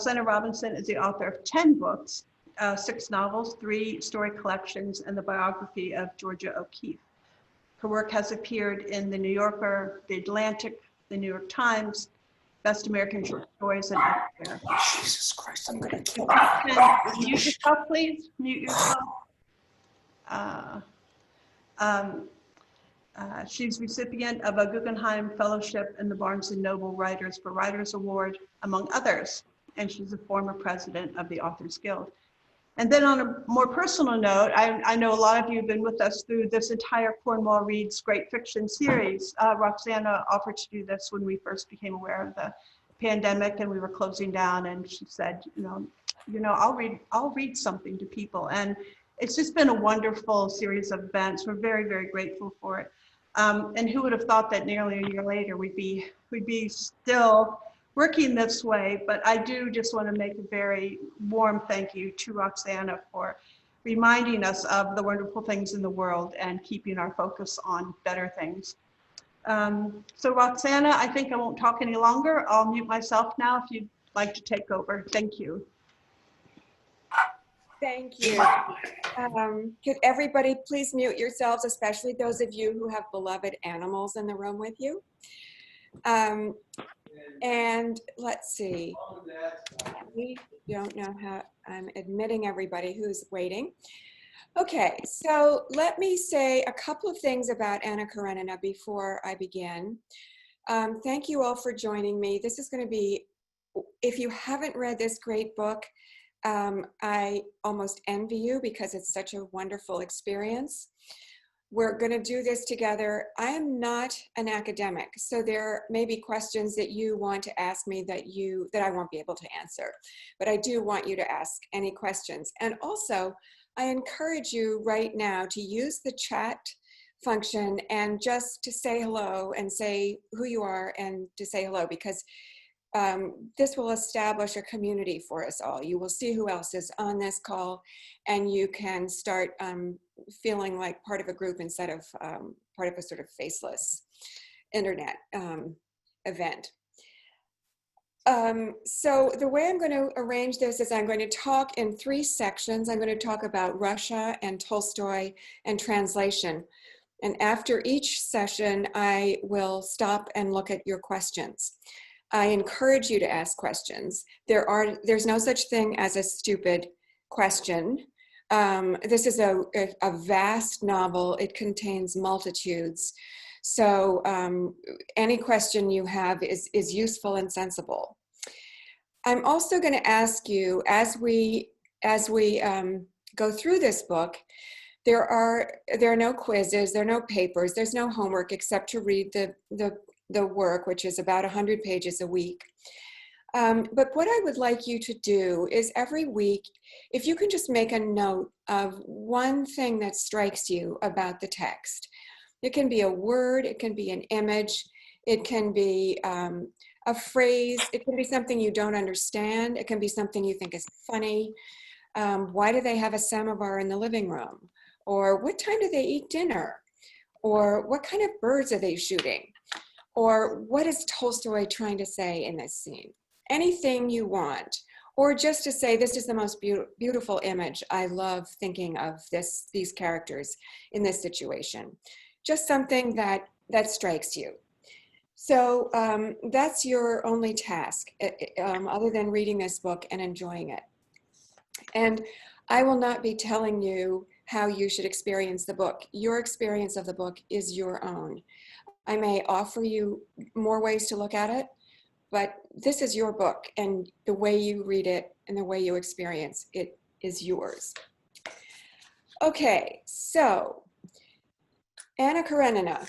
Roxana Robinson is the author of 10 books, 6 novels, 3 story collections, and the biography of Georgia O'Keeffe. Her work has appeared in The New Yorker, The Atlantic, The New York Times, Best American Short Stories, and elsewhere. Jesus Christ, I'm gonna kill Mute yourself, please. Mute yourself. She's recipient of a Guggenheim Fellowship and the Barnes & Noble Writers for Writers Award, among others, and she's a former president of the Authors Guild. And then on a more personal note, I know a lot of you have been with us through this entire Cornwall Reads Great Fiction series. Roxana offered to do this when we first became aware of the pandemic and we were closing down, and she said, I'll read something to people. And it's just been a wonderful series of events. We're very, very grateful for it. And who would have thought that nearly a year later we'd be still working this way. But I do just want to make a very warm thank you to Roxana for reminding us of the wonderful things in the world and keeping our focus on better things. So Roxana, I think I won't talk any longer. I'll mute myself now if you'd like to take over. Thank you. Thank you. Could everybody please mute yourselves, especially those of you who have beloved animals in the room with you? And let's see, we don't know how, I'm admitting everybody who's waiting. Okay, so let me say a couple of things about Anna Karenina before I begin. Thank you all for joining me. This is going to be, if you haven't read this great book, I almost envy you because it's such a wonderful experience. We're going to do this together. I am not an academic, so there may be questions that you want to ask me that I won't be able to answer, but I do want you to ask any questions. And also, I encourage you right now to use the chat function and just to say hello and say who you are and to say hello, because this will establish a community for us all. You will see who else is on this call, and you can start feeling like part of a group instead of part of a sort of faceless internet event. So the way I'm going to arrange this is I'm going to talk in 3 sections. I'm going to talk about Russia and Tolstoy and translation. And after each session, I will stop and look at your questions. I encourage you to ask questions. There's no such thing as a stupid question. This is a vast novel. It contains multitudes. So any question you have is useful and sensible. I'm also going to ask you, as we go through this book, there are no quizzes, there are no papers, there's no homework except to read the work, which is about 100 pages a week. But what I would like you to do is every week, if you can just make a note of one thing that strikes you about the text. It can be a word, it can be an image, it can be a phrase, it can be something you don't understand, it can be something you think is funny. Why do they have a samovar in the living room? Or what time do they eat dinner? Or what kind of birds are they shooting? Or what is Tolstoy trying to say in this scene? Anything you want. Or just to say, this is the most beautiful image. I love thinking of these characters in this situation. Just something that strikes you. So that's your only task, other than reading this book and enjoying it. And I will not be telling you how you should experience the book. Your experience of the book is your own. I may offer you more ways to look at it, but this is your book, and the way you read it and the way you experience it is yours. Okay, so Anna Karenina.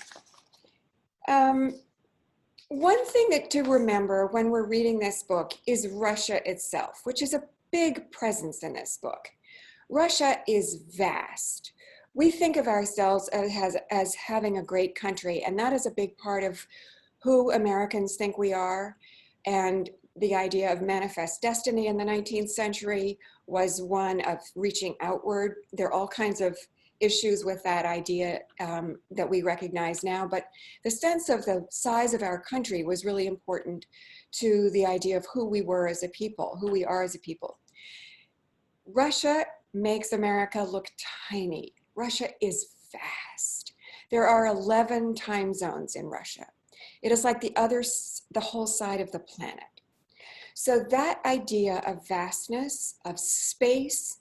One thing to remember when we're reading this book is Russia itself, which is a big presence in this book. Russia is vast. We think of ourselves as having a great country, and that is a big part of who Americans think we are. And the idea of manifest destiny in the 19th century was one of reaching outward. There are all kinds of issues with that idea that we recognize now, but the sense of the size of our country was really important to the idea of who we were as a people, who we are as a people. Russia makes America look tiny. Russia is vast. There are 11 time zones in Russia. It is like the whole side of the planet. So that idea of vastness, of space,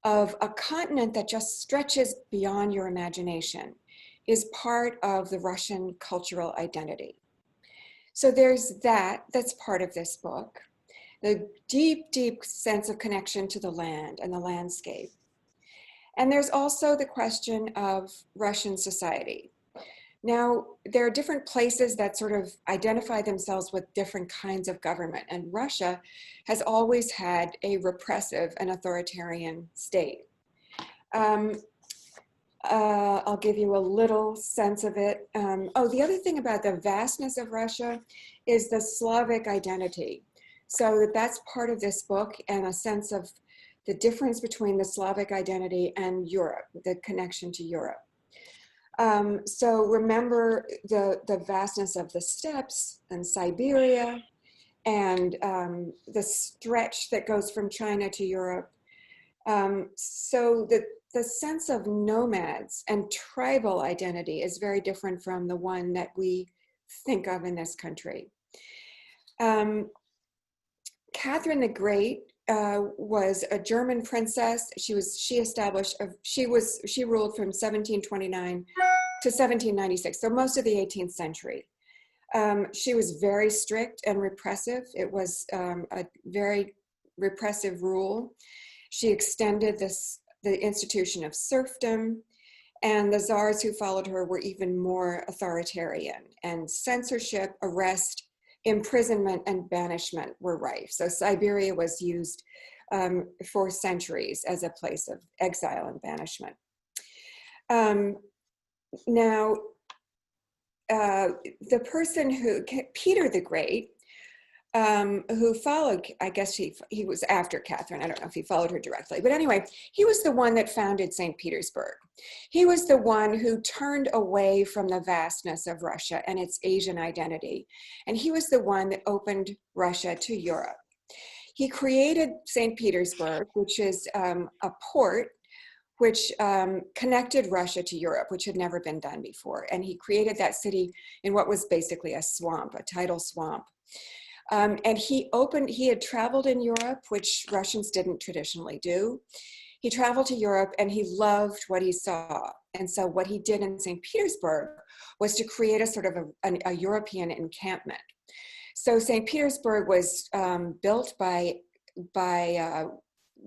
of a continent that just stretches beyond your imagination is part of the Russian cultural identity. So there's that's part of this book, the deep, deep sense of connection to the land and the landscape. And there's also the question of Russian society. Now, there are different places that sort of identify themselves with different kinds of government, and Russia has always had a repressive and authoritarian state. I'll give you a little sense of it. The other thing about the vastness of Russia is the Slavic identity. So that's part of this book, and a sense of the difference between the Slavic identity and Europe, the connection to Europe. So remember the vastness of the steppes and Siberia, and the stretch that goes from China to Europe. So the sense of nomads and tribal identity is very different from the one that we think of in this country. Catherine the Great was a German princess. She ruled from 1729 to 1796, so most of the 18th century. She was very strict and repressive. It was a very repressive rule. She extended the institution of serfdom, and the czars who followed her were even more authoritarian, and censorship, arrest, imprisonment, and banishment were rife. So Siberia was used for centuries as a place of exile and banishment. Now, the person Peter the Great, who followed, I guess he was after Catherine. I don't know if he followed her directly, but anyway, he was the one that founded St. Petersburg. He was the one who turned away from the vastness of Russia and its Asian identity. And he was the one that opened Russia to Europe. He created St. Petersburg, which is a port which connected Russia to Europe, which had never been done before. And he created that city in what was basically a swamp, a tidal swamp. And he had traveled in Europe, which Russians didn't traditionally do. He traveled to Europe and he loved what he saw. And so what he did in St. Petersburg was to create a sort of a European encampment. So St. Petersburg was built by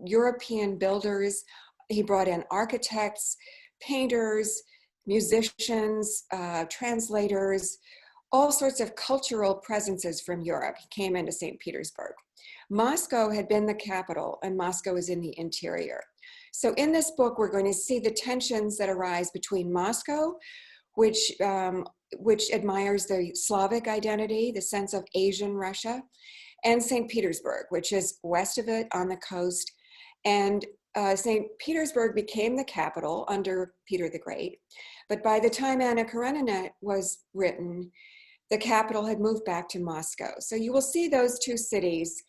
European builders. He brought in architects, painters, musicians, translators, all sorts of cultural presences from Europe came into St. Petersburg. Moscow had been the capital, and Moscow is in the interior. So in this book, we're going to see the tensions that arise between Moscow, which admires the Slavic identity, the sense of Asian Russia, and St. Petersburg, which is west of it on the coast. And St. Petersburg became the capital under Peter the Great. But by the time Anna Karenina was written, the capital had moved back to Moscow. So you will see those two cities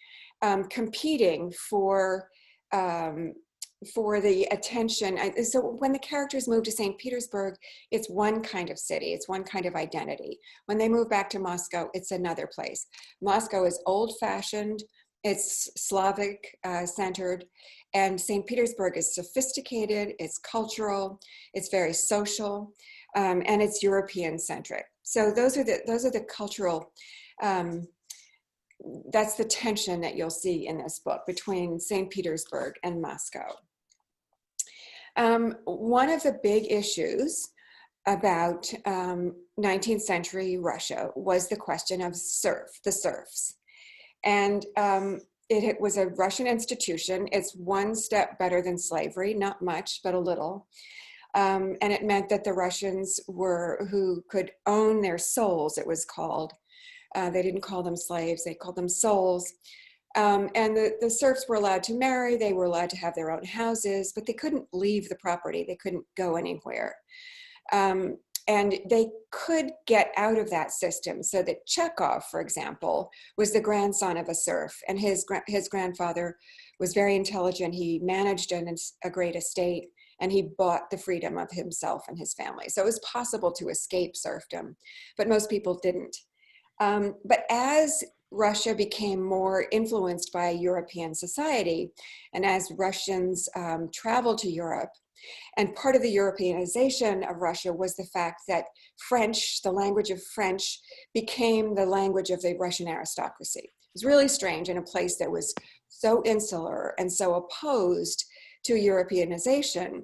competing for the attention. So when the characters move to St. Petersburg, it's one kind of city, it's one kind of identity. When they move back to Moscow, it's another place. Moscow is old-fashioned, it's Slavic centered, and St. Petersburg is sophisticated, it's cultural, it's very social, and it's European centric. So those are the cultural, that's the tension that you'll see in this book between St. Petersburg and Moscow. One of the big issues about 19th century Russia was the question of the serfs. And it was a Russian institution. It's one step better than slavery, not much, but a little. And it meant that the Russians who could own their souls, it was called. They didn't call them slaves, they called them souls. And the serfs were allowed to marry, they were allowed to have their own houses, but they couldn't leave the property, they couldn't go anywhere. And they could get out of that system, so that Chekhov, for example, was the grandson of a serf, and his grandfather was very intelligent. He managed a great estate, and he bought the freedom of himself and his family. So it was possible to escape serfdom, but most people didn't. But as Russia became more influenced by European society, and as Russians traveled to Europe, and part of the Europeanization of Russia was the fact that French, the language of French, became the language of the Russian aristocracy. It was really strange in a place that was so insular and so opposed to Europeanization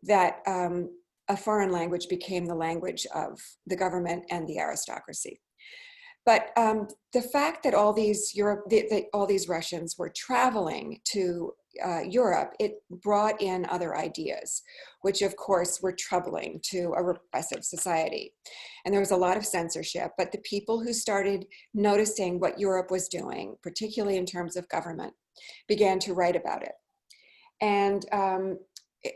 that a foreign language became the language of the government and the aristocracy. But the fact that all these Russians were traveling to Europe, it brought in other ideas, which of course were troubling to a repressive society. And there was a lot of censorship, but the people who started noticing what Europe was doing, particularly in terms of government, began to write about it. And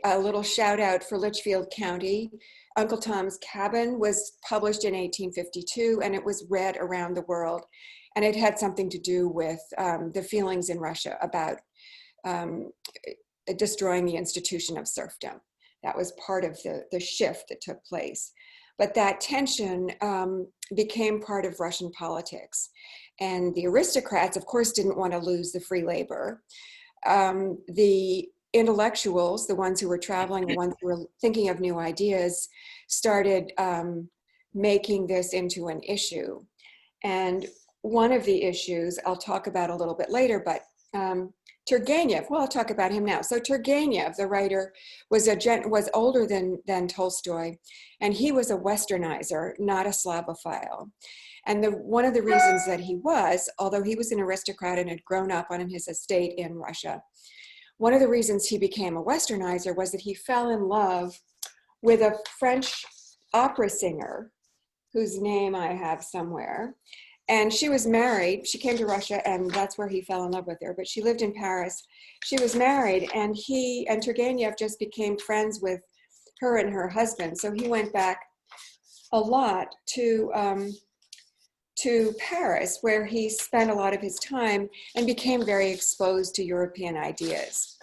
a little shout out for Litchfield County. Uncle Tom's Cabin was published in 1852, and it was read around the world. And it had something to do with the feelings in Russia about destroying the institution of serfdom. That was part of the shift that took place. But that tension became part of Russian politics. And the aristocrats, of course, didn't want to lose the free labor. The intellectuals, the ones who were traveling, the ones who were thinking of new ideas, started making this into an issue. And one of the issues I'll talk about a little bit later, but Turgenev, well, I'll talk about him now. So Turgenev, the writer, was older than Tolstoy, and he was a Westernizer, not a Slavophile. And one of the reasons that he was, although he was an aristocrat and had grown up on his estate in Russia, one of the reasons he became a Westernizer was that he fell in love with a French opera singer, whose name I have somewhere. And she was married. She came to Russia, and that's where he fell in love with her. But she lived in Paris. She was married, and Turgenev just became friends with her and her husband. So he went back a lot to Paris, where he spent a lot of his time and became very exposed to European ideas.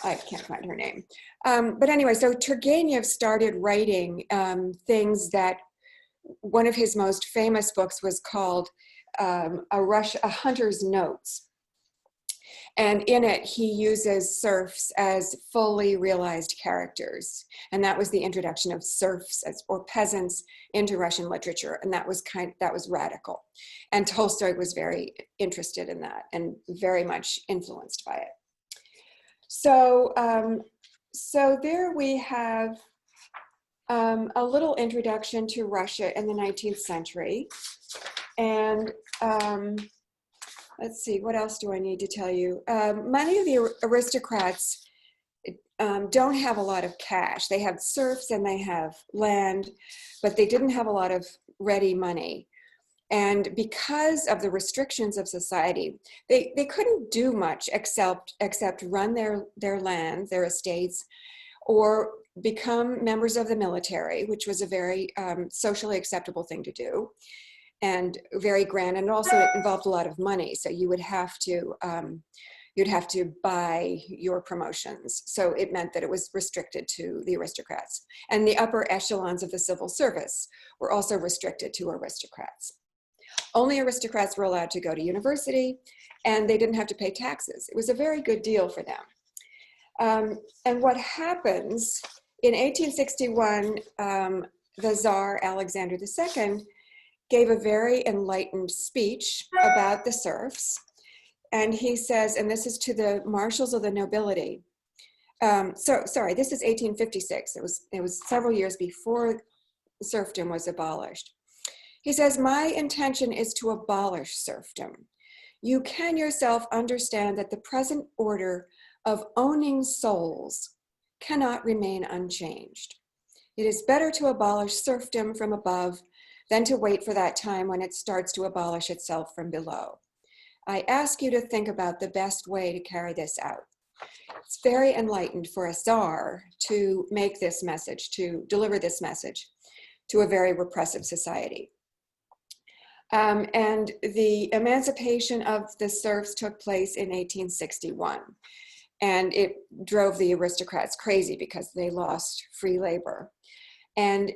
I can't find her name. But anyway, so Turgenev started writing things that, one of his most famous books was called A Hunter's Notes. And in it, he uses serfs as fully realized characters. And that was the introduction of serfs or peasants into Russian literature. And that was radical. And Tolstoy was very interested in that and very much influenced by it. So there we have a little introduction to Russia in the 19th century. And let's see, what else do I need to tell you? Many of the aristocrats don't have a lot of cash. They have serfs and they have land, but they didn't have a lot of ready money. And because of the restrictions of society, they couldn't do much except run their land, their estates, or become members of the military, which was a very socially acceptable thing to do, and very grand, and also it involved a lot of money. So you would have to buy your promotions. So it meant that it was restricted to the aristocrats. And the upper echelons of the civil service were also restricted to aristocrats. Only aristocrats were allowed to go to university, and they didn't have to pay taxes. It was a very good deal for them. And what happens, in 1861, the Tsar Alexander II gave a very enlightened speech about the serfs. And he says, and this is to the marshals of the nobility. Sorry, this is 1856. It was several years before serfdom was abolished. He says, "My intention is to abolish serfdom. You can yourself understand that the present order of owning souls cannot remain unchanged. It is better to abolish serfdom from above than to wait for that time when it starts to abolish itself from below. I ask you to think about the best way to carry this out. It's very enlightened for a czar to make this message, to deliver this message to a very repressive society. And the emancipation of the serfs took place in 1861. And it drove the aristocrats crazy because they lost free labor. And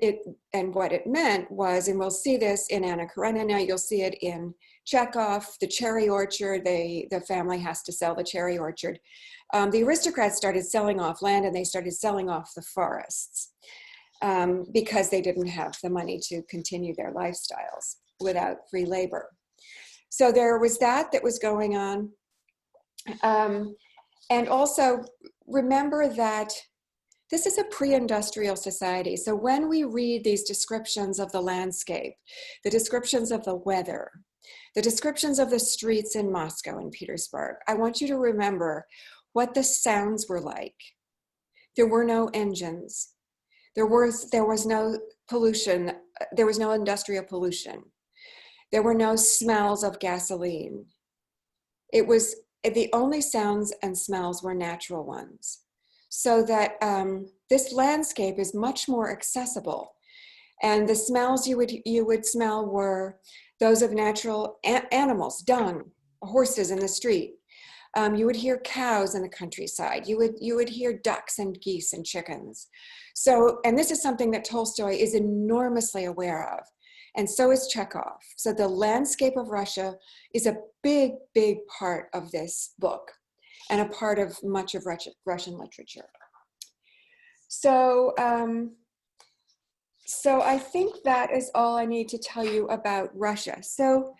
what it meant was, and we'll see this in Anna Karenina, you'll see it in Chekhov, the cherry orchard, the family has to sell the cherry orchard. The aristocrats started selling off land and they started selling off the forests because they didn't have the money to continue their lifestyles without free labor. So there was that was going on. And also remember that this is a pre-industrial society. So when we read these descriptions of the landscape, the descriptions of the weather, the descriptions of the streets in Moscow and Petersburg, I want you to remember what the sounds were like. There were no engines. There was no pollution. There was no industrial pollution. There were no smells of gasoline. It was, the only sounds and smells were natural ones. So that this landscape is much more accessible. And the smells you would smell were those of natural animals, dung, horses in the street. You would hear cows in the countryside. You would hear ducks and geese and chickens. So, and this is something that Tolstoy is enormously aware of. And so is Chekhov. So the landscape of Russia is a big, big part of this book and a part of much of Russian literature. So, so I think that is all I need to tell you about Russia. So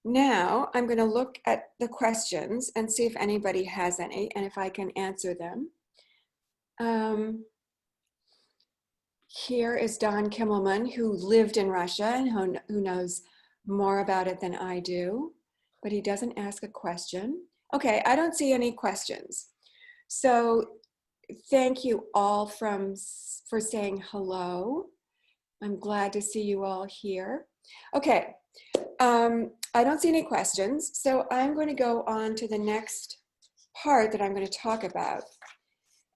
now I'm going to look at the questions and see if anybody has any and if I can answer them. Here is Don Kimmelman, who lived in Russia and who knows more about it than I do, but he doesn't ask a question. Okay, I don't see any questions. So thank you all for saying hello. I'm glad to see you all here. Okay, I don't see any questions, so I'm going to go on to the next part that I'm going to talk about,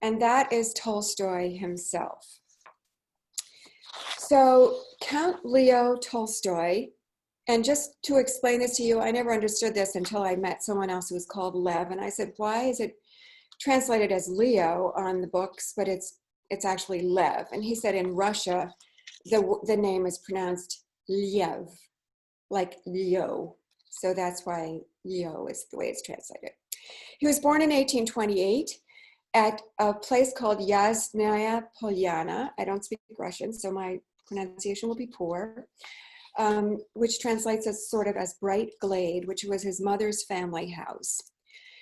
and that is Tolstoy himself. So Count Leo Tolstoy, and just to explain this to you, I never understood this until I met someone else who was called Lev, and I said, why is it translated as Leo on the books, but it's actually Lev? And he said in Russia, the name is pronounced Liev, like Leo. So that's why Leo is the way it's translated. He was born in 1828 at a place called Yasnaya Polyana. I don't speak Russian, so my pronunciation will be poor, which translates as sort of as Bright Glade, which was his mother's family house.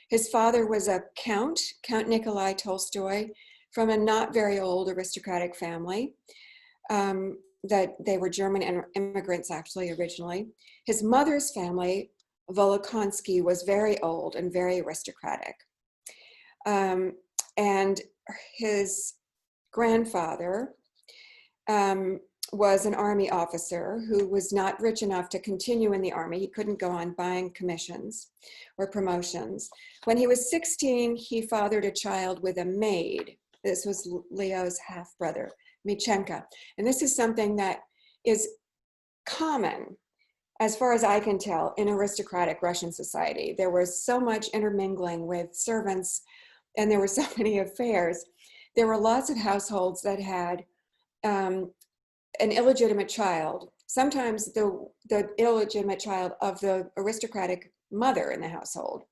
His father was a count, Count Nikolai Tolstoy, from a not very old aristocratic family. That they were German immigrants actually originally. His mother's family, Volkonsky, was very old and very aristocratic. And his grandfather was an army officer who was not rich enough to continue in the army. He couldn't go on buying commissions or promotions. When he was 16, he fathered a child with a maid. This was Leo's half-brother, Michenka. And this is something that is common, as far as I can tell, in aristocratic Russian society. There was so much intermingling with servants, and there were so many affairs. There were lots of households that had an illegitimate child, sometimes the illegitimate child of the aristocratic mother in the household.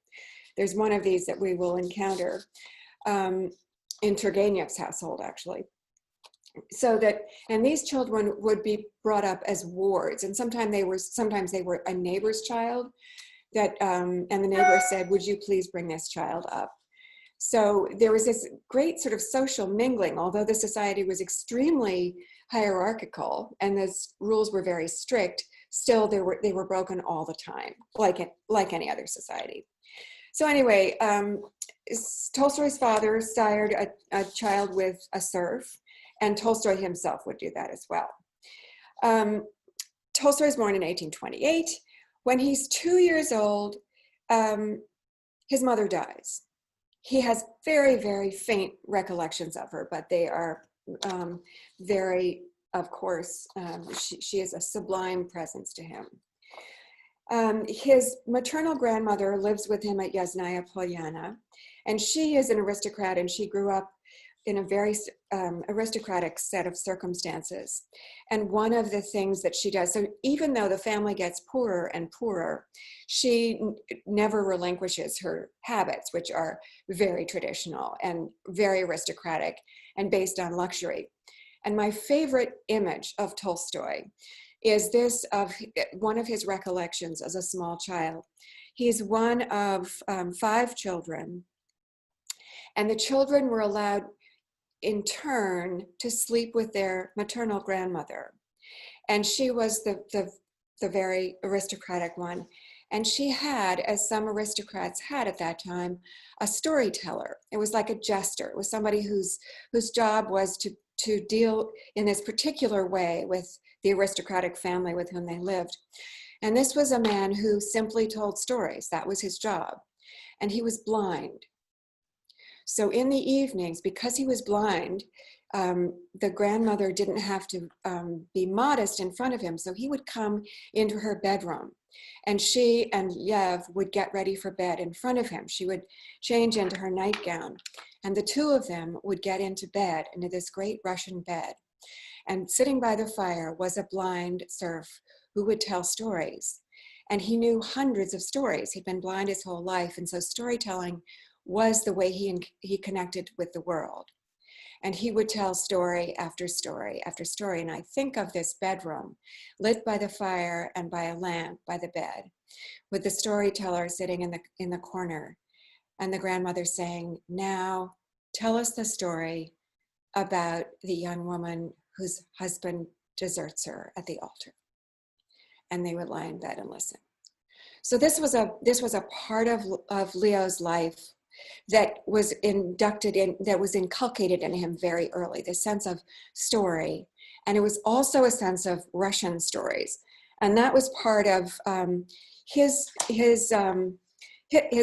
There's one of these that we will encounter in Turgenev's household, actually. So that, and these children would be brought up as wards, and sometimes they were a neighbor's child that, and the neighbor said, would you please bring this child up? So there was this great sort of social mingling, although the society was extremely hierarchical and the rules were very strict, still they were broken all the time, like any other society. So anyway, Tolstoy's father sired a child with a serf, and Tolstoy himself would do that as well. Tolstoy was born in 1828. When he's 2 years old, his mother dies. He has very, very faint recollections of her, but they are very, of course, she is a sublime presence to him. His maternal grandmother lives with him at Yasnaya Polyana, and she is an aristocrat, and she grew up in a very aristocratic set of circumstances. And one of the things that she does, so even though the family gets poorer and poorer, she never relinquishes her habits, which are very traditional and very aristocratic and based on luxury. And my favorite image of Tolstoy is this of one of his recollections as a small child. He's one of 5 children, and the children were allowed in turn to sleep with their maternal grandmother. And she was the very aristocratic one. And she had, as some aristocrats had at that time, a storyteller. It was like a jester. It was somebody whose job was to deal in this particular way with the aristocratic family with whom they lived. And this was a man who simply told stories. That was his job. And he was blind. So in the evenings, because he was blind, the grandmother didn't have to be modest in front of him. So he would come into her bedroom, and she and Yev would get ready for bed in front of him. She would change into her nightgown, and the two of them would get into bed, into this great Russian bed. And sitting by the fire was a blind serf who would tell stories. And he knew hundreds of stories. He'd been blind his whole life, and so storytelling was the way he connected with the world. And he would tell story after story after story. And I think of this bedroom lit by the fire and by a lamp by the bed, with the storyteller sitting in the corner, and the grandmother saying, "Now tell us the story about the young woman whose husband deserts her at the altar." And they would lie in bed and listen. So this was a part of Leo's life that was inculcated in him very early, the sense of story. And it was also a sense of Russian stories. And that was part of his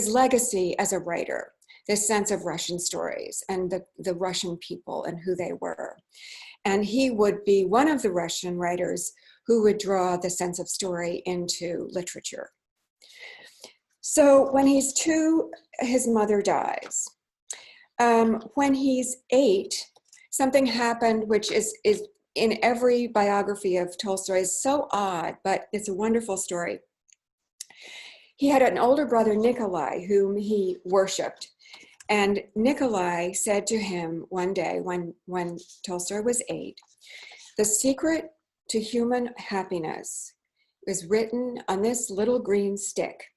legacy as a writer, this sense of Russian stories and the Russian people and who they were. And he would be one of the Russian writers who would draw the sense of story into literature. So when he's 2, his mother dies. When he's 8, something happened which is in every biography of Tolstoy is so odd, but it's a wonderful story. He had an older brother, Nikolai, whom he worshipped. And Nikolai said to him one day when Tolstoy was 8, "The secret to human happiness is written on this little green stick,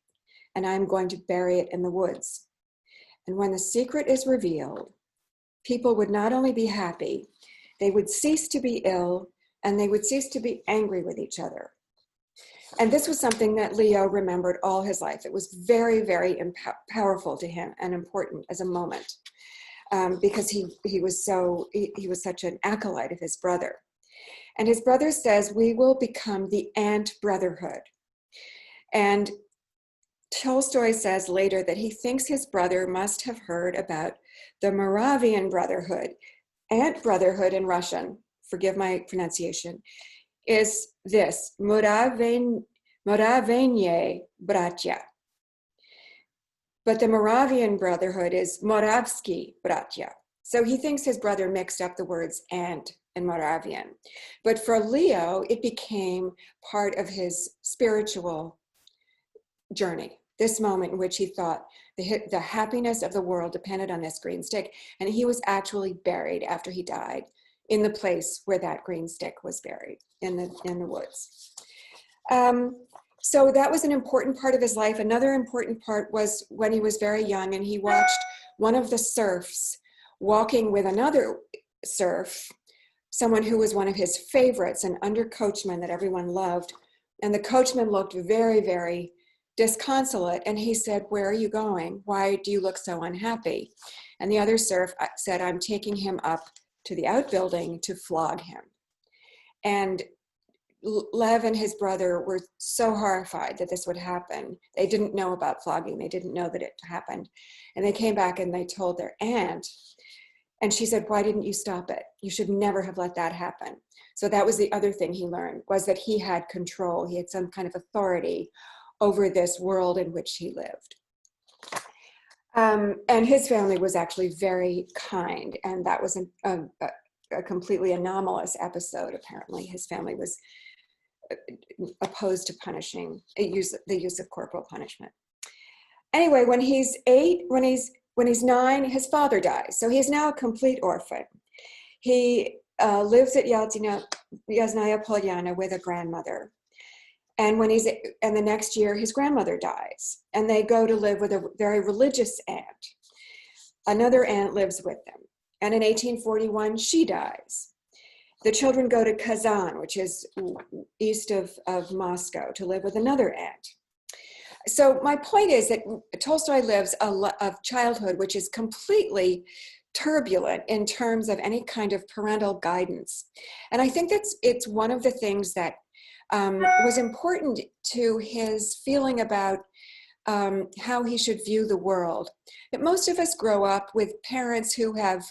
and I'm going to bury it in the woods. And when the secret is revealed, people would not only be happy, they would cease to be ill, and they would cease to be angry with each other." And this was something that Leo remembered all his life. It was very, very powerful to him and important as a moment, because he was such an acolyte of his brother. And his brother says, "We will become the ant brotherhood." And Tolstoy says later that he thinks his brother must have heard about the Moravian Brotherhood. Ant brotherhood in Russian, forgive my pronunciation, is this, Moravenie Bratya. But the Moravian Brotherhood is Moravsky Bratya. So he thinks his brother mixed up the words ant and Moravian. But for Leo, it became part of his spiritual journey, this moment in which he thought the happiness of the world depended on this green stick. And he was actually buried after he died in the place where that green stick was buried, in the woods. So that was an important part of his life. Another important part was when he was very young and he watched one of the serfs walking with another serf, someone who was one of his favorites, an under coachman that everyone loved. And the coachman looked very, very disconsolate. And he said, "Where are you going? Why do you look so unhappy?" And the other serf said, "I'm taking him up to the outbuilding to flog him." And Lev and his brother were so horrified that this would happen. They didn't know about flogging. They didn't know that it happened. And they came back and they told their aunt, and she said, why didn't you stop it? You should never have let that happen. So that was the other thing he learned, was that he had control. He had some kind of authority over this world in which he lived. And his family was actually very kind, and that was a completely anomalous episode. Apparently, his family was opposed to punishing, the use of corporal punishment. Anyway, when he's 8, when he's 9, his father dies, so he's now a complete orphan. He lives at Yasnaya Polyana with a grandmother. And the next year, his grandmother dies, and they go to live with a very religious aunt. Another aunt lives with them, and in 1841, she dies. The children go to Kazan, which is east of Moscow, to live with another aunt. So my point is that Tolstoy lives a childhood which is completely turbulent in terms of any kind of parental guidance. And I think it's one of the things that was important to his feeling about how he should view the world. That most of us grow up with parents who have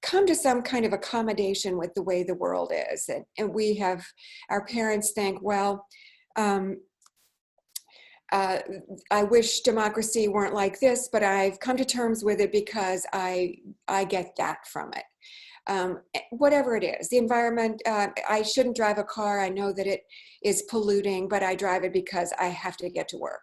come to some kind of accommodation with the way the world is. And we have, our parents think, well, I wish democracy weren't like this, but I've come to terms with it because I get that from it. Whatever it is, the environment, I shouldn't drive a car. I know that it is polluting, but I drive it because I have to get to work.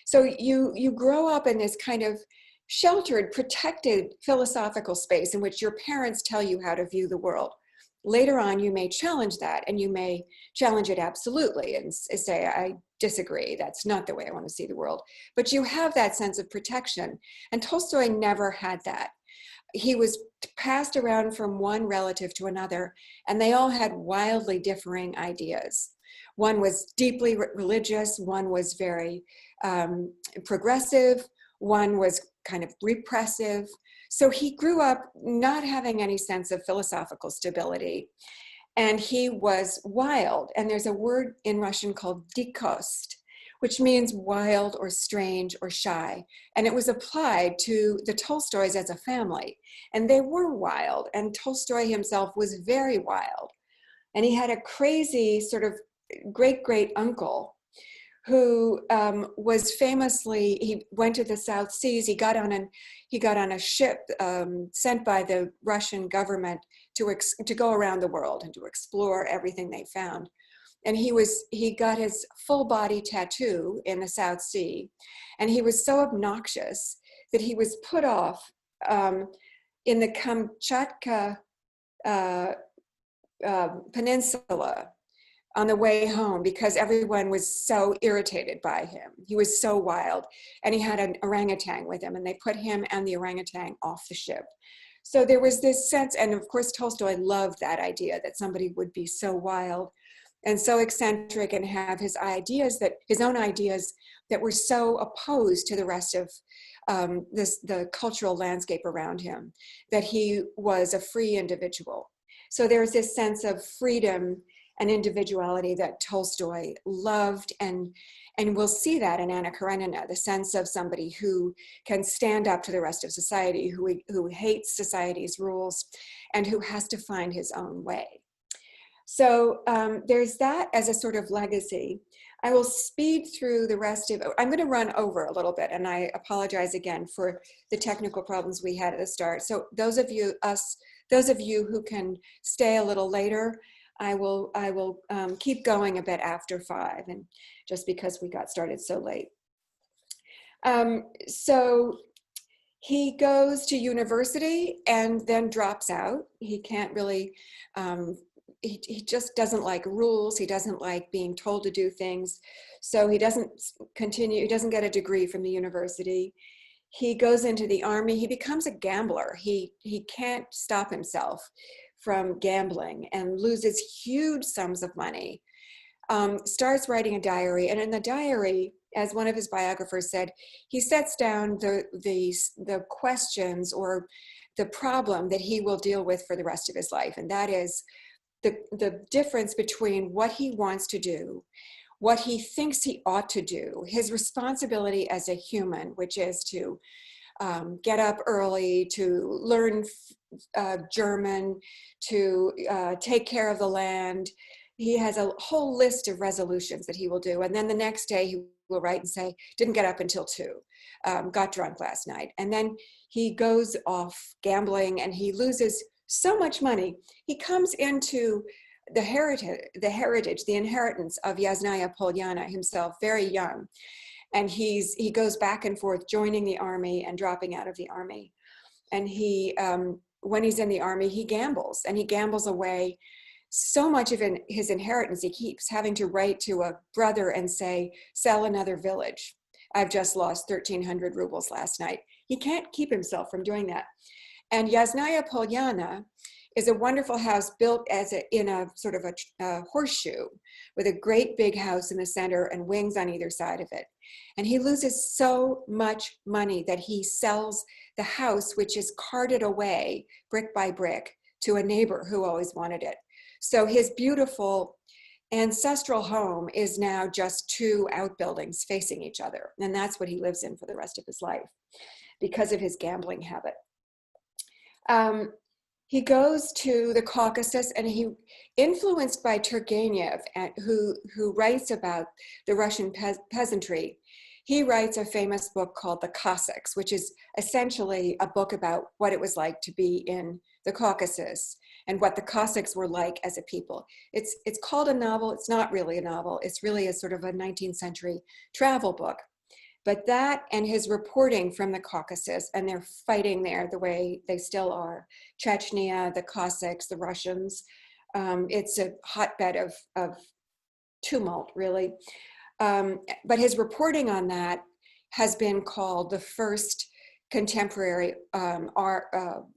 So you grow up in this kind of sheltered, protected philosophical space in which your parents tell you how to view the world. Later on, you may challenge that, and you may challenge it absolutely and say, I disagree, that's not the way I want to see the world. But you have that sense of protection, and Tolstoy never had that. He was passed around from one relative to another, and they all had wildly differing ideas. One was deeply religious, one was very progressive, one was kind of repressive. So he grew up not having any sense of philosophical stability, and he was wild. And there's a word in Russian called dikost, which means wild or strange or shy. And it was applied to the Tolstoys as a family. And they were wild, and Tolstoy himself was very wild. And he had a crazy sort of great uncle who was famously, he went to the South Seas. He got on a ship sent by the Russian government to go around the world and to explore everything they found. And he got his full body tattoo in the South Sea, and he was so obnoxious that he was put off in the Kamchatka peninsula on the way home because everyone was so irritated by him. He was so wild, and he had an orangutan with him, and they put him and the orangutan off the ship. So there was this sense, and of course Tolstoy loved that idea that somebody would be so wild and so eccentric and have his own ideas that were so opposed to the rest of the cultural landscape around him, that he was a free individual. So there's this sense of freedom and individuality that Tolstoy loved, and we'll see that in Anna Karenina, the sense of somebody who can stand up to the rest of society, who hates society's rules, and who has to find his own way. So there's that as a sort of legacy. I will speed through the rest of it. I'm going to run over a little bit, and I apologize again for the technical problems we had at the start. So those of you who can stay a little later, I will keep going a bit after 5, and just because we got started so late. So he goes to university and then drops out. He can't really, he just doesn't like rules. He doesn't like being told to do things. So he doesn't continue, he doesn't get a degree from the university. He goes into the army. He becomes a gambler. He can't stop himself from gambling and loses huge sums of money. Starts writing a diary, and in the diary, as one of his biographers said, he sets down the questions or the problem that he will deal with for the rest of his life, and that is, the difference between what he wants to do, what he thinks he ought to do, his responsibility as a human, which is to get up early, to learn German, to take care of the land. He has a whole list of resolutions that he will do. And then the next day he will write and say, didn't get up until 2, got drunk last night. And then he goes off gambling and he loses so much money. He comes into the inheritance of Yasnaya Polyana himself very young. And he goes back and forth joining the army and dropping out of the army. And when he's in the army, he gambles, and he gambles away so much of his inheritance. He keeps having to write to a brother and say, sell another village. I've just lost 1,300 rubles last night. He can't keep himself from doing that. And Yasnaya Polyana is a wonderful house built in a sort of a horseshoe with a great big house in the center and wings on either side of it. And he loses so much money that he sells the house, which is carted away brick by brick to a neighbor who always wanted it. So his beautiful ancestral home is now just 2 outbuildings facing each other. And that's what he lives in for the rest of his life because of his gambling habit. He goes to the Caucasus, and he, influenced by Turgenev, who writes about the Russian peasantry, he writes a famous book called The Cossacks, which is essentially a book about what it was like to be in the Caucasus and what the Cossacks were like as a people. It's called a novel. It's not really a novel. It's really a sort of a 19th century travel book. But that and his reporting from the Caucasus, and they're fighting there the way they still are, Chechnya, the Cossacks, the Russians, it's a hotbed of tumult, really. But his reporting on that has been called the first contemporary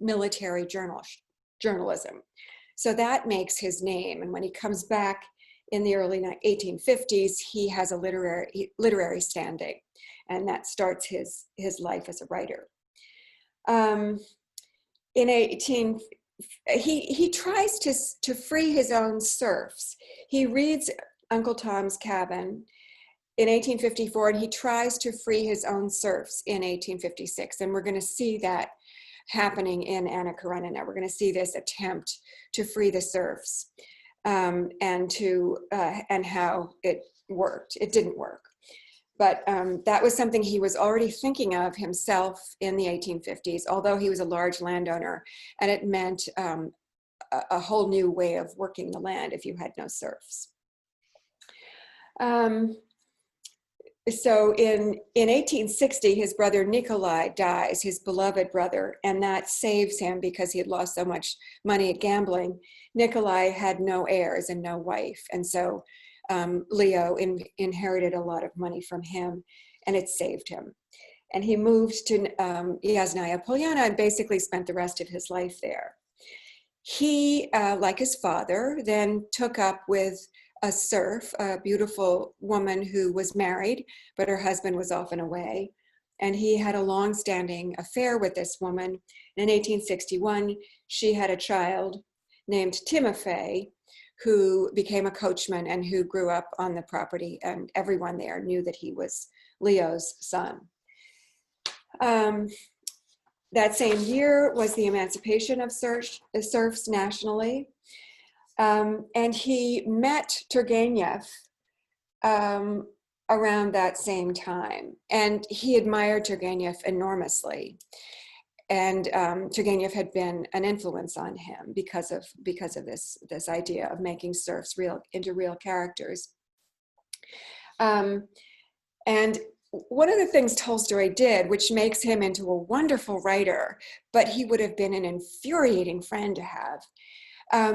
military journalism. So that makes his name. And when he comes back in the early 1850s, he has a literary standing. And that starts his life as a writer. He tries to free his own serfs. He reads Uncle Tom's Cabin in 1854, and he tries to free his own serfs in 1856. And we're going to see that happening in Anna Karenina. We're going to see this attempt to free the serfs, and how it worked. It didn't work. But that was something he was already thinking of himself in the 1850s, although he was a large landowner, and it meant a whole new way of working the land if you had no serfs. So in 1860, his brother Nikolai dies, his beloved brother, and that saves him because he had lost so much money at gambling. Nikolai had no heirs and no wife, and so Leo inherited a lot of money from him, and it saved him. And he moved to Yasnaya Polyana and basically spent the rest of his life there. He, like his father, then took up with a serf, a beautiful woman who was married, but her husband was often away. And he had a long-standing affair with this woman. In 1861, she had a child named Timofey, who became a coachman and who grew up on the property, and everyone there knew that he was Leo's son. That same year was the emancipation of serfs nationally. And he met Turgenev around that same time. And he admired Turgenev enormously. And Turgenev had been an influence on him because of this idea of making serfs into real characters. And one of the things Tolstoy did, which makes him into a wonderful writer, but he would have been an infuriating friend to have,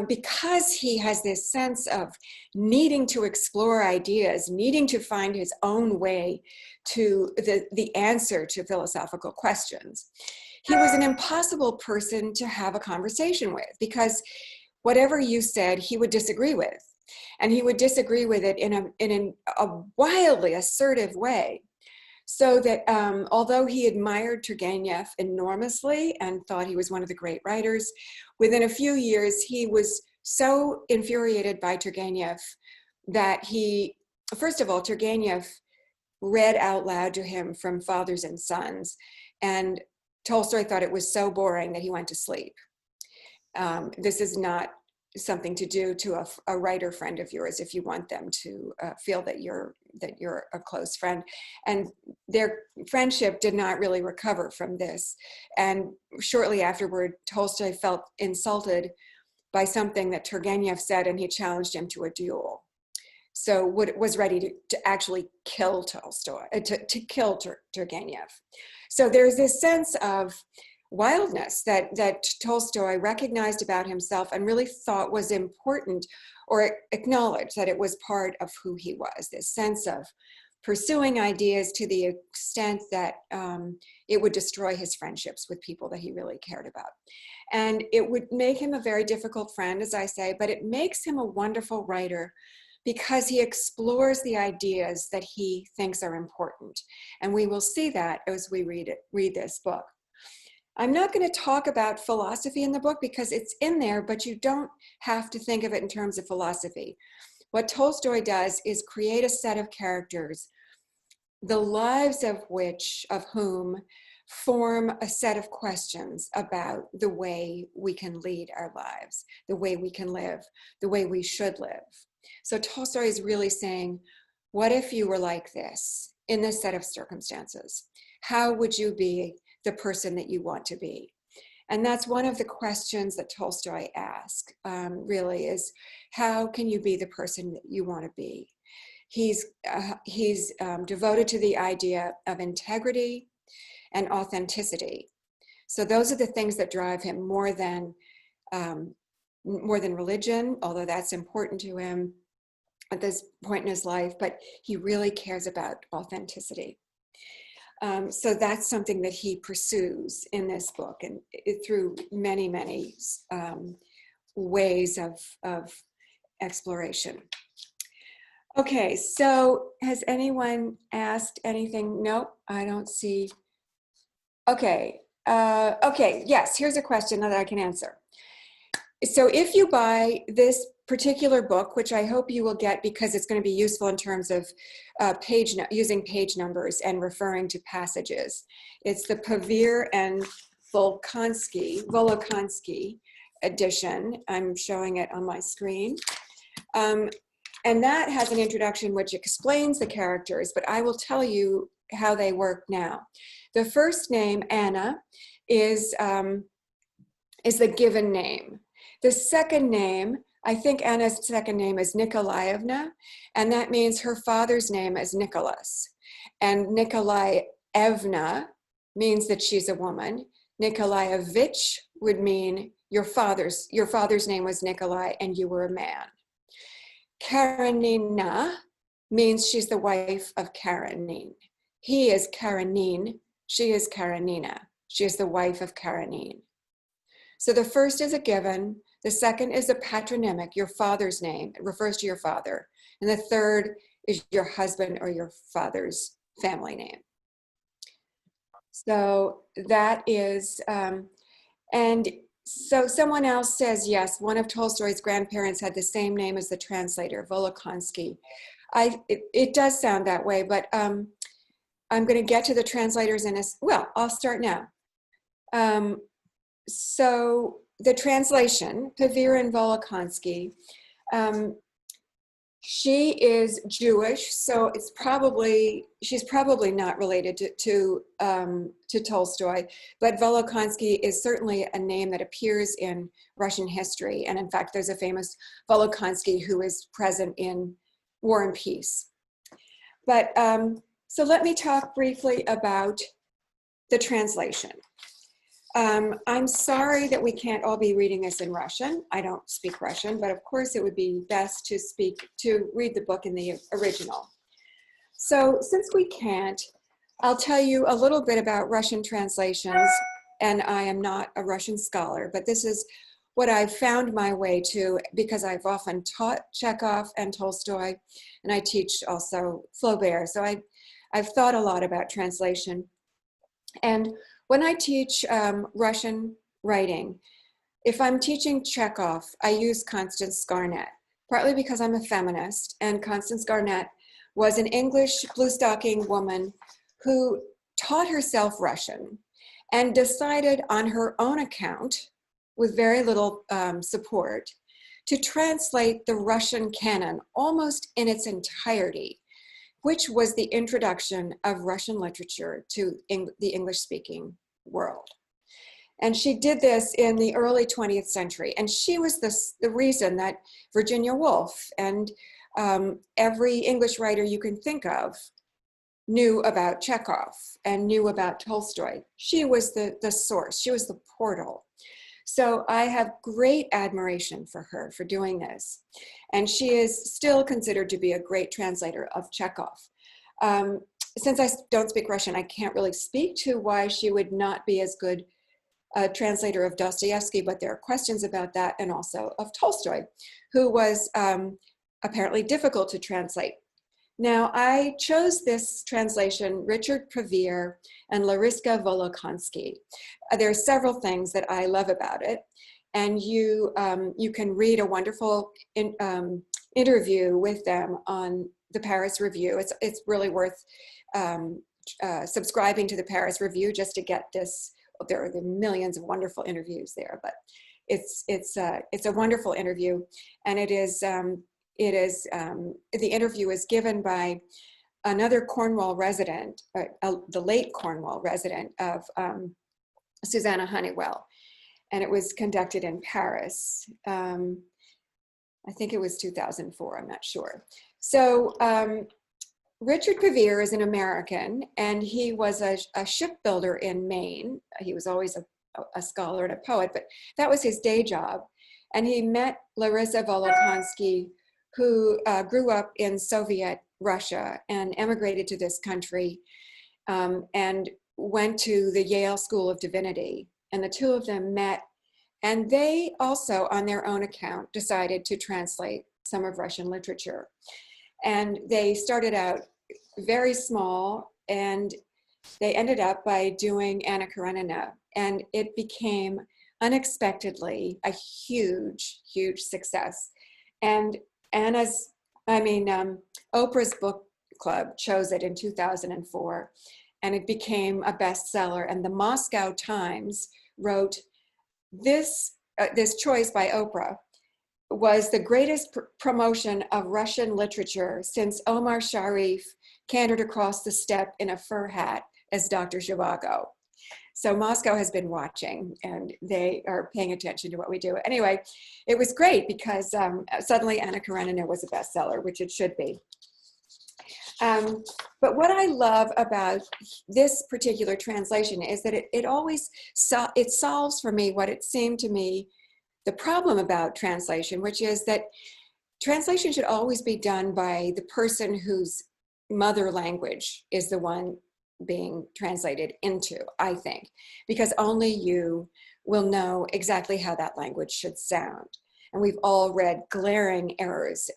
because he has this sense of needing to explore ideas, needing to find his own way to the answer to philosophical questions. He was an impossible person to have a conversation with, because whatever you said, he would disagree with. And he would disagree with it in a wildly assertive way. So that although he admired Turgenev enormously and thought he was one of the great writers, within a few years, he was so infuriated by Turgenev that he, first of all, Turgenev read out loud to him from Fathers and Sons, and Tolstoy thought it was so boring that he went to sleep. This is not something to do to a writer friend of yours if you want them to feel that you're a close friend. And their friendship did not really recover from this. And shortly afterward, Tolstoy felt insulted by something that Turgenev said, and he challenged him to a duel. So was ready to actually kill Tolstoy, to kill Turgenev. So there's this sense of wildness that Tolstoy recognized about himself and really thought was important, or acknowledged that it was part of who he was, this sense of pursuing ideas to the extent that it would destroy his friendships with people that he really cared about. And it would make him a very difficult friend, as I say, but it makes him a wonderful writer because he explores the ideas that he thinks are important. And we will see that as we read this book. I'm not going to talk about philosophy in the book because it's in there, but you don't have to think of it in terms of philosophy. What Tolstoy does is create a set of characters, the lives of whom form a set of questions about the way we can lead our lives, the way we can live, the way we should live. So Tolstoy is really saying, what if you were like this in this set of circumstances? How would you be the person that you want to be? And that's one of the questions that Tolstoy asks, really, is how can you be the person that you want to be? He's devoted to the idea of integrity and authenticity. So those are the things that drive him more than religion, although that's important to him at this point in his life, but he really cares about authenticity. So that's something that he pursues in this book, and through many, many ways of exploration. Okay, so has anyone asked anything? Nope, I don't see. Okay, yes, here's a question that I can answer. So if you buy this particular book, which I hope you will get because it's going to be useful in terms of using page numbers and referring to passages. It's the Pavir and Volkonsky edition. I'm showing it on my screen. And that has an introduction which explains the characters, but I will tell you how they work now. The first name, Anna, is the given name. The second name, I think Anna's second name is Nikolaevna, and that means her father's name is Nicholas. And Nikolaevna means that she's a woman. Nikolaevich would mean your father's name was Nikolai and you were a man. Karenina means she's the wife of Karenin. He is Karenin, she is Karenina. She is the wife of Karenin. So the first is a given, the second is a patronymic, your father's name, it refers to your father, and the third is your husband or your father's family name. So that is, and so someone else says, yes, one of Tolstoy's grandparents had the same name as the translator, Volkonsky. It does sound that way, but I'm going to get to the translators in I'll start now. So the translation, Pavir and Volkonsky, she is Jewish, so she's probably not related to Tolstoy, but Volkonsky is certainly a name that appears in Russian history, and in fact, there's a famous Volkonsky who is present in War and Peace. But so let me talk briefly about the translation. I'm sorry that we can't all be reading this in Russian. I don't speak Russian, but of course it would be best to read the book in the original. So since we can't, I'll tell you a little bit about Russian translations, and I am not a Russian scholar, but this is what I've found my way to because I've often taught Chekhov and Tolstoy, and I teach also Flaubert. So I've thought a lot about translation. And when I teach Russian writing, if I'm teaching Chekhov, I use Constance Garnett, partly because I'm a feminist, and Constance Garnett was an English blue-stocking woman who taught herself Russian and decided on her own account, with very little support, to translate the Russian canon almost in its entirety, which was the introduction of Russian literature to the English-speaking world. And she did this in the early 20th century. And she was the reason that Virginia Woolf and every English writer you can think of knew about Chekhov and knew about Tolstoy. She was the source. She was the portal. So I have great admiration for her for doing this. And she is still considered to be a great translator of Chekhov. Since I don't speak Russian, I can't really speak to why she would not be as good a translator of Dostoevsky, but there are questions about that, and also of Tolstoy, who was apparently difficult to translate. Now, I chose this translation, Richard Pavir and Larissa Volkonsky. There are several things that I love about it, and you can read a wonderful interview with them on the Paris Review. It's really worth subscribing to the Paris Review just to get this. There are millions of wonderful interviews there, but it's a wonderful interview, and the interview is given by another Cornwall resident, the late Cornwall resident of Susanna Honeywell, and it was conducted in Paris. I think it was 2004, I'm not sure. So Richard Pavir is an American, and he was a shipbuilder in Maine. He was always a scholar and a poet, but that was his day job. And he met Larissa Volkonsky, who grew up in Soviet Russia and emigrated to this country and went to the Yale School of Divinity. And the two of them met, and they also, on their own account, decided to translate some of Russian literature. And they started out very small, and they ended up by doing Anna Karenina, and it became unexpectedly a huge, huge success. And Oprah's book club chose it in 2004, and it became a bestseller. And the Moscow Times wrote, this choice by Oprah was the greatest promotion of Russian literature since Omar Sharif cantered across the steppe in a fur hat as Dr. Zhivago. So Moscow has been watching, and they are paying attention to what we do. Anyway, it was great because suddenly Anna Karenina was a bestseller, which it should be. But what I love about this particular translation is that it always it solves for me what it seemed to me the problem about translation, which is that translation should always be done by the person whose mother language is the one being translated into, I think, because only you will know exactly how that language should sound. And we've all read glaring errors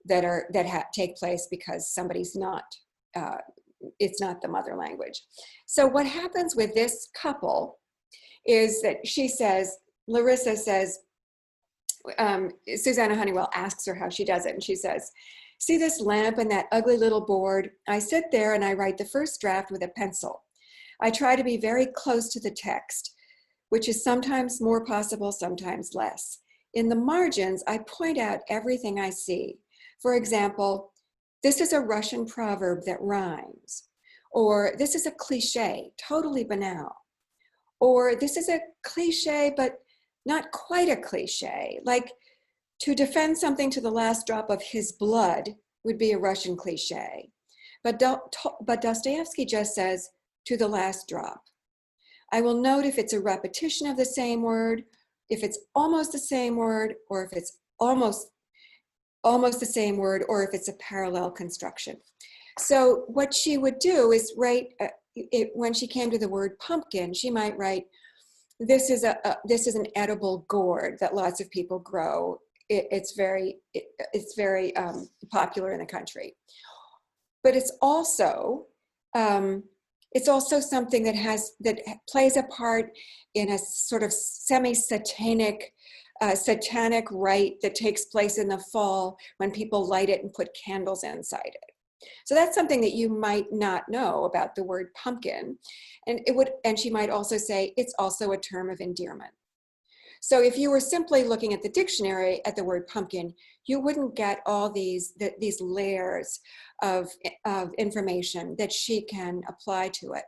that take place because somebody's not, it's not the mother language. So what happens with this couple is that Larissa says, Susanna Honeywell asks her how she does it, and she says, "See this lamp and that ugly little board? I sit there and I write the first draft with a pencil. I try to be very close to the text, which is sometimes more possible, sometimes less. In the margins, I point out everything I see. For example, this is a Russian proverb that rhymes, or this is a cliche, totally banal, or this is a cliche, but not quite a cliche, like to defend something to the last drop of his blood would be a Russian cliche. But Dostoevsky just says, to the last drop. I will note if it's a repetition of the same word, if it's almost the same word, or if it's almost the same word, or if it's a parallel construction." So what she would do is write, when she came to the word pumpkin, she might write, this is an edible gourd that lots of people grow. It's very popular in the country. But it's also it's also something that plays a part in a sort of semi-satanic satanic rite that takes place in the fall when people light it and put candles inside it. So that's something that you might not know about the word pumpkin. And she might also say it's also a term of endearment. So if you were simply looking at the dictionary at the word pumpkin, you wouldn't get all these layers of information that she can apply to it.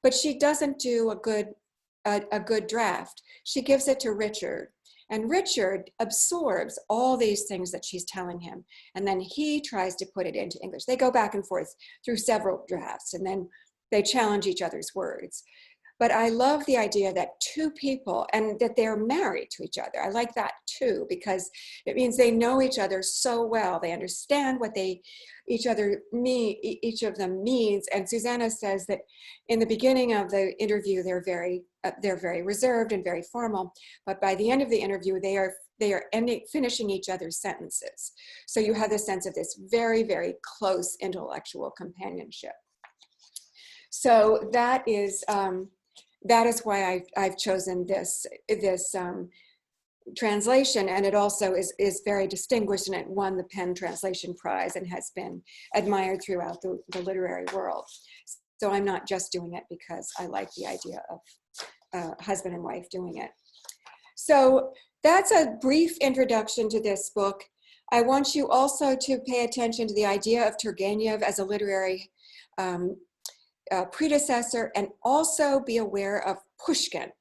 But she doesn't do a good draft. She gives it to Richard. And Richard absorbs all these things that she's telling him. And then he tries to put it into English. They go back and forth through several drafts, and then they challenge each other's words. But I love the idea that two people, and that they're married to each other. I like that too, because it means they know each other so well. They understand what each of them means. And Susanna says that in the beginning of the interview, they're very reserved and very formal. But by the end of the interview, they are finishing each other's sentences. So you have this sense of this very, very close intellectual companionship. So that is why I've chosen this translation, and it also is very distinguished, and it won the Penn Translation Prize and has been admired throughout the literary world. So I'm not just doing it because I like the idea of husband and wife doing it. So that's a brief introduction to this book. I want you also to pay attention to the idea of Turgenev as a literary predecessor, and also be aware of Pushkin.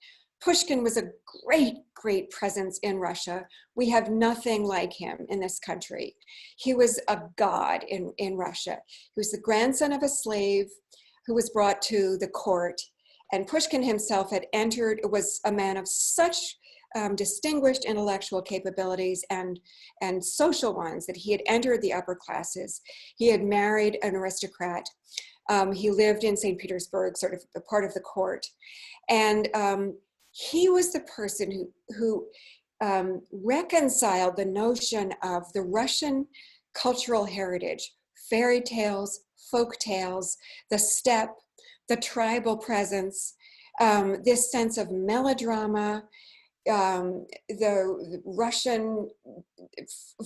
Pushkin was a great presence in Russia. We have nothing like him in this country. He was a god in Russia. He was the grandson of a slave who was brought to the court, and Pushkin himself was a man of such distinguished intellectual capabilities and social ones that he had entered the upper classes. He had married an aristocrat. He lived in St. Petersburg, sort of a part of the court. And he was the person who reconciled the notion of the Russian cultural heritage, fairy tales, folk tales, the steppe, the tribal presence, this sense of melodrama, the Russian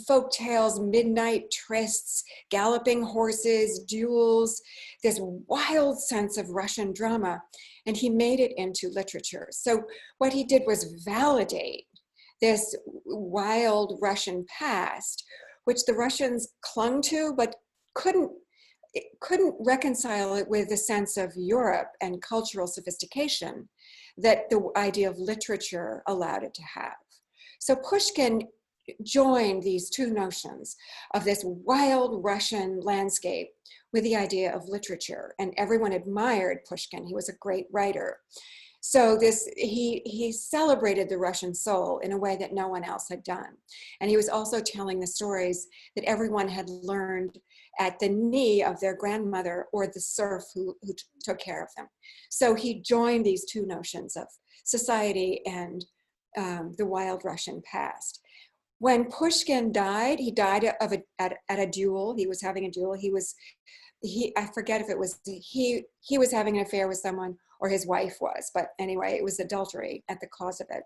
folk tales, midnight trysts, galloping horses, duels, this wild sense of Russian drama, and he made it into literature. So what he did was validate this wild Russian past, which the Russians clung to, but couldn't reconcile it with the sense of Europe and cultural sophistication that the idea of literature allowed it to have. So Pushkin joined these two notions of this wild Russian landscape with the idea of literature, and everyone admired Pushkin. He was a great writer. So he celebrated the Russian soul in a way that no one else had done. And he was also telling the stories that everyone had learned at the knee of their grandmother or the serf who took care of them. So he joined these two notions of society and the wild Russian past. When Pushkin died, he died at a duel. He was having a duel. I forget if it was, he was having an affair with someone or his wife was, but anyway, it was adultery at the cause of it.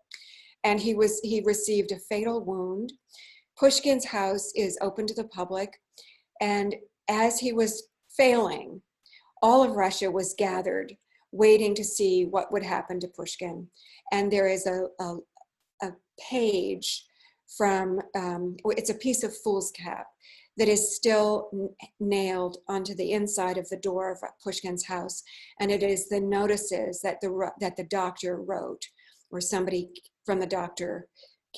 And he received a fatal wound. Pushkin's house is open to the public. And as he was failing, all of Russia was gathered, waiting to see what would happen to Pushkin. And there is a page from, it's a piece of foolscap that is still nailed onto the inside of the door of Pushkin's house. And it is the notices that the doctor wrote, where somebody from the doctor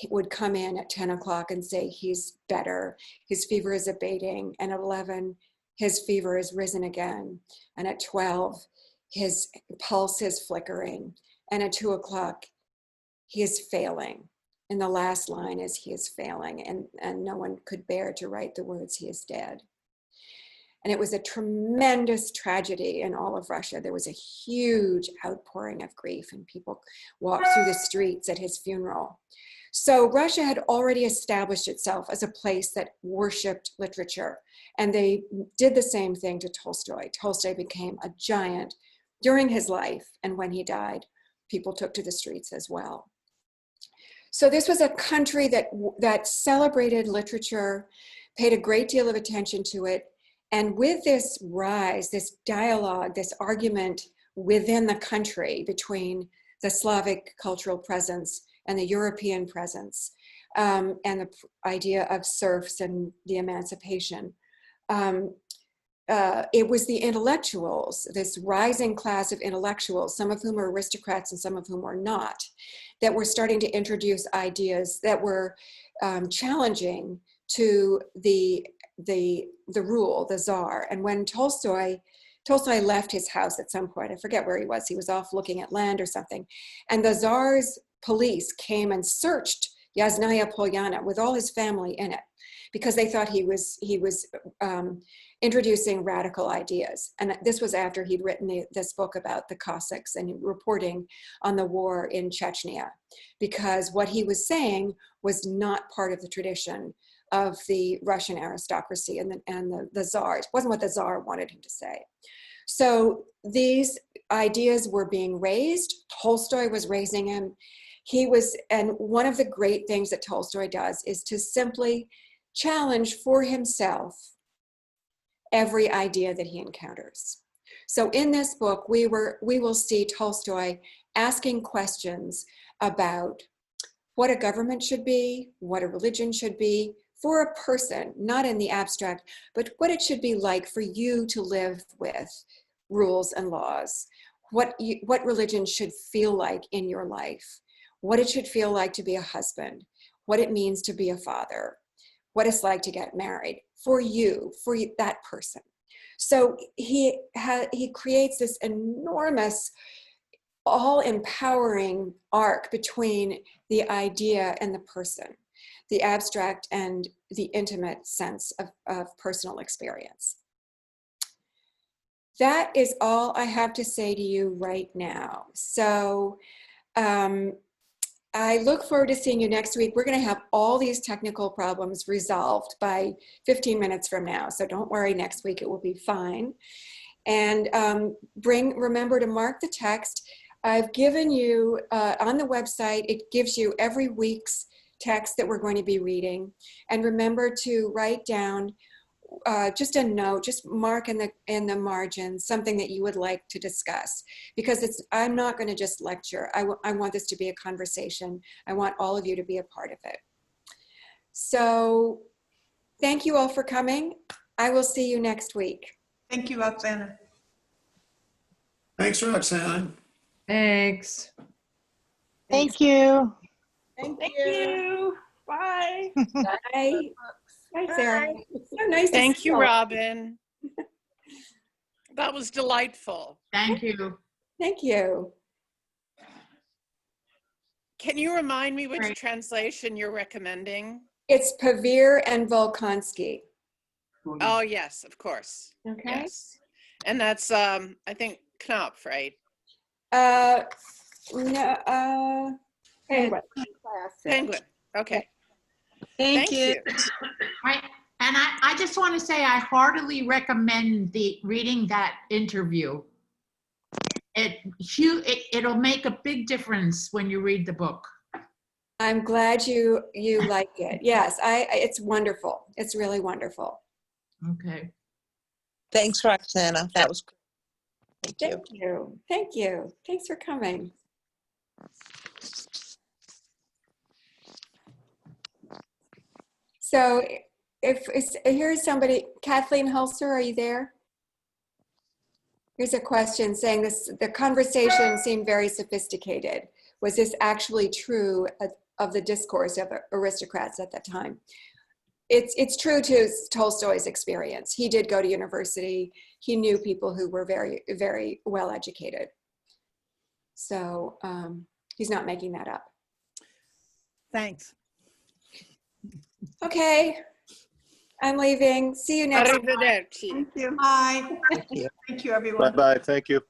would come in at 10 o'clock and say, he's better, his fever is abating, and at 11, his fever is risen again, and at 12, his pulse is flickering, and at 2 o'clock, he is failing. And the last line is, he is failing, and no one could bear to write the words, he is dead. And it was a tremendous tragedy in all of Russia. There was a huge outpouring of grief, and people walked through the streets at his funeral. So Russia had already established itself as a place that worshiped literature, and they did the same thing to Tolstoy. Tolstoy became a giant during his life, and when he died, people took to the streets as well. So this was a country that celebrated literature, paid a great deal of attention to it. And with this rise, this dialogue, this argument within the country between the Slavic cultural presence and the European presence, and the idea of serfs and the emancipation, it was the intellectuals, this rising class of intellectuals, some of whom are aristocrats and some of whom are not, that were starting to introduce ideas that were challenging to the rule, the czar. And when Tolstoy left his house at some point, I forget where he was off looking at land or something, and the czar's police came and searched Yasnaya Polyana with all his family in it, because they thought he was introducing radical ideas. And this was after he'd written this book about the Cossacks and reporting on the war in Chechnya, because what he was saying was not part of the tradition of the Russian aristocracy and the czar. It wasn't what the czar wanted him to say. So these ideas were being raised. Tolstoy was raising him. And one of the great things that Tolstoy does is to simply challenge for himself every idea that he encounters. So in this book, we will see Tolstoy asking questions about what a government should be, what a religion should be for a person, not in the abstract, but what it should be like for you to live with rules and laws, what religion should feel like in your life, what it should feel like to be a husband, what it means to be a father, what it's like to get married for you, that person. So he creates this enormous, all-empowering arc between the idea and the person, the abstract and the intimate sense of personal experience. That is all I have to say to you right now. So I look forward to seeing you next week. We're going to have all these technical problems resolved by 15 minutes from now. So don't worry, next week it will be fine. And remember to mark the text. I've given you, on the website, it gives you every week's text that we're going to be reading. And remember to write down just a note, just mark in the margin something that you would like to discuss, because I'm not going to just lecture. I want this to be a conversation. I want all of you to be a part of it. So thank you all for coming. I will see you next week. Thank you, Roxana. Thanks, Roxana. Thanks. Thank you. Thank you. Bye. Bye. Hi, Sarah. It's so nice to Thank see you, all. Robin. That was delightful. Thank you. Thank you. Can you remind me which Right. translation you're recommending? It's Pavir and Volkonsky. Oh, yes, of course. Okay. Yes. And that's, I think, Knopf, right? No, Penguin. Penguin. Okay. Thank you. I just want to say I heartily recommend reading that interview. It'll make a big difference when you read the book. I'm glad you like it. Yes, it's wonderful. It's really wonderful. Okay. Thanks, Roxana. That was great. Thank you. Thank you. Thank you. Thanks for coming. So here's somebody, Kathleen Hulser, are you there? Here's a question saying the conversation seemed very sophisticated. Was this actually true of the discourse of aristocrats at that time? It's true to Tolstoy's experience. He did go to university. He knew people who were very, very well educated. So he's not making that up. Thanks. Okay, I'm leaving. See you next week. Arrivederci. Thank you. Bye. Thank you. Thank you, everyone. Bye-bye. Thank you.